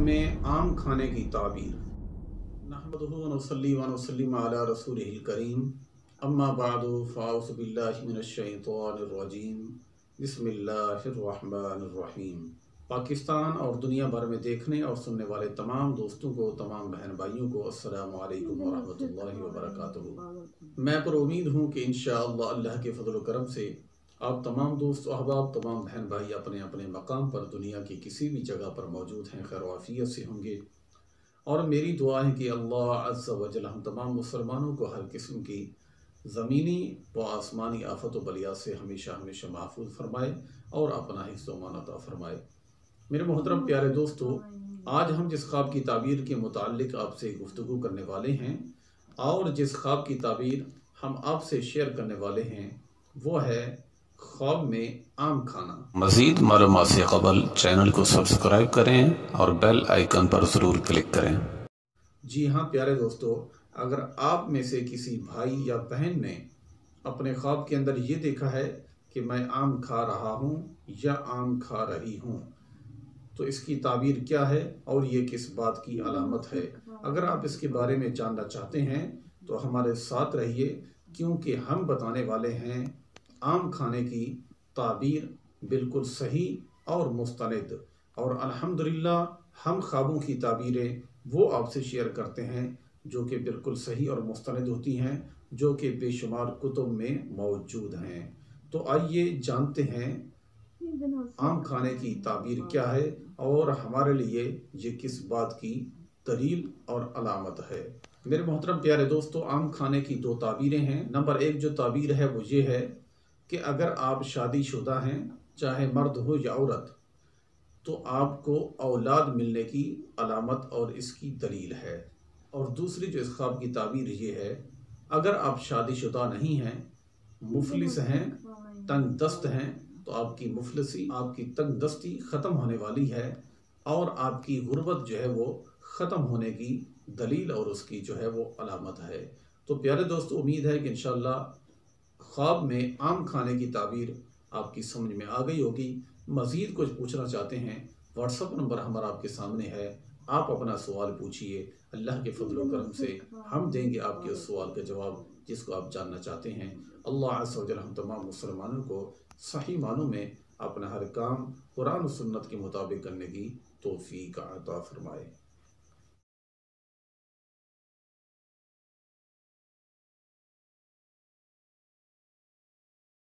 में आम खाने की ताबीर। नहमदुहु व नसल्ली व नसल्लिम अला रसूलिहिल करीम, अम्मा बअदु फ़अऊज़ु बिल्लाहि मिनश शैतानिर रजीम, बिस्मिल्लाहिर रहमानिर रहीम। पाकिस्तान और दुनिया भर में देखने और सुनने वाले तमाम दोस्तों को, तमाम बहन भाइयों को अस्सलामु अलैकुम व रहमतुल्लाहि व बरकातुहू। मैं पर उम्मीद हूँ कि इंशाअल्लाह अल्लाह के फज़ल व करम से आप तमाम दोस्त अहबाब, तमाम बहन भाई अपने अपने मकाम पर दुनिया की किसी भी जगह पर मौजूद हैं, खैर वाफ़ियत से होंगे। और मेरी दुआ है कि अल्लाह अज़्ज़ व जल हम तमाम मुसलमानों को हर किस्म की ज़मीनी व आसमानी आफत व बलिया से हमेशा हमेशा महफूज फरमाए और अपना हिफ्ज़ व अमान अता फरमाए। मेरे मोहतरम प्यारे दोस्तों, आज हम जिस ख्वाब की ताबीर के मुताल्लिक़ आपसे गुफ्तगू करने वाले हैं और जिस ख्वाब की ताबीर हम आपसे शेयर करने वाले हैं वो है ख्वाब में आम खाना। मज़ीद मालूमात से क़बल चैनल को सब्सक्राइब करें और बेल आइकन पर ज़रूर क्लिक करें। जी हाँ प्यारे दोस्तों, अगर आप में से किसी भाई या बहन ने अपने ख्वाब के अंदर ये देखा है कि मैं आम खा रहा हूँ या आम खा रही हूँ, तो इसकी ताबीर क्या है और ये किस बात की अलामत है। अगर आप इसके बारे में जानना चाहते हैं तो हमारे साथ रहिए, क्योंकि हम बताने वाले हैं आम खाने की ताबीर बिल्कुल सही और मुस्तनद। और अल्हम्दुलिल्लाह हम ख्वाबों की ताबीरें वो आपसे शेयर करते हैं जो कि बिल्कुल सही और मुस्तनद होती हैं, जो कि बेशुमार कुतुब में मौजूद हैं। तो आइए जानते हैं आम खाने की ताबीर क्या है और हमारे लिए ये किस बात की दलील और अलामत है। मेरे मोहतरम प्यारे दोस्तों, आम खाने की दो ताबीरें हैं। नंबर एक जो ताबीर है वो ये है कि अगर आप शादीशुदा हैं, चाहे मर्द हो या औरत, तो आपको औलाद मिलने की अलामत और इसकी दलील है। और दूसरी जो इस ख्वाब की ताबीर ये है, अगर आप शादीशुदा नहीं हैं, मुफलिस हैं, तंग दस्त हैं, तो आपकी मुफलिसी, आपकी तंग दस्ती ख़त्म होने वाली है और आपकी गुर्बत जो है वो ख़त्म होने की दलील और उसकी जो है वो अलामत है। तो प्यारे दोस्तों, उम्मीद है कि इंशाअल्लाह ख्वाब में आम खाने की ताबीर आपकी समझ में आ गई होगी। मज़ीद कुछ पूछना चाहते हैं, व्हाट्सअप नंबर हमारा आपके सामने है, आप अपना सवाल पूछिए। अल्लाह के फज़ल व करम से हम देंगे आपके उस सवाल का जवाब जिसको आप जानना चाहते हैं। अल्लाह अज़्ज़ व जल हम तमाम मुसलमानों को सही मानों में अपना हर काम कुरान और सुन्नत के मुताबिक करने की तौफ़ीक़ अता फ़रमाए।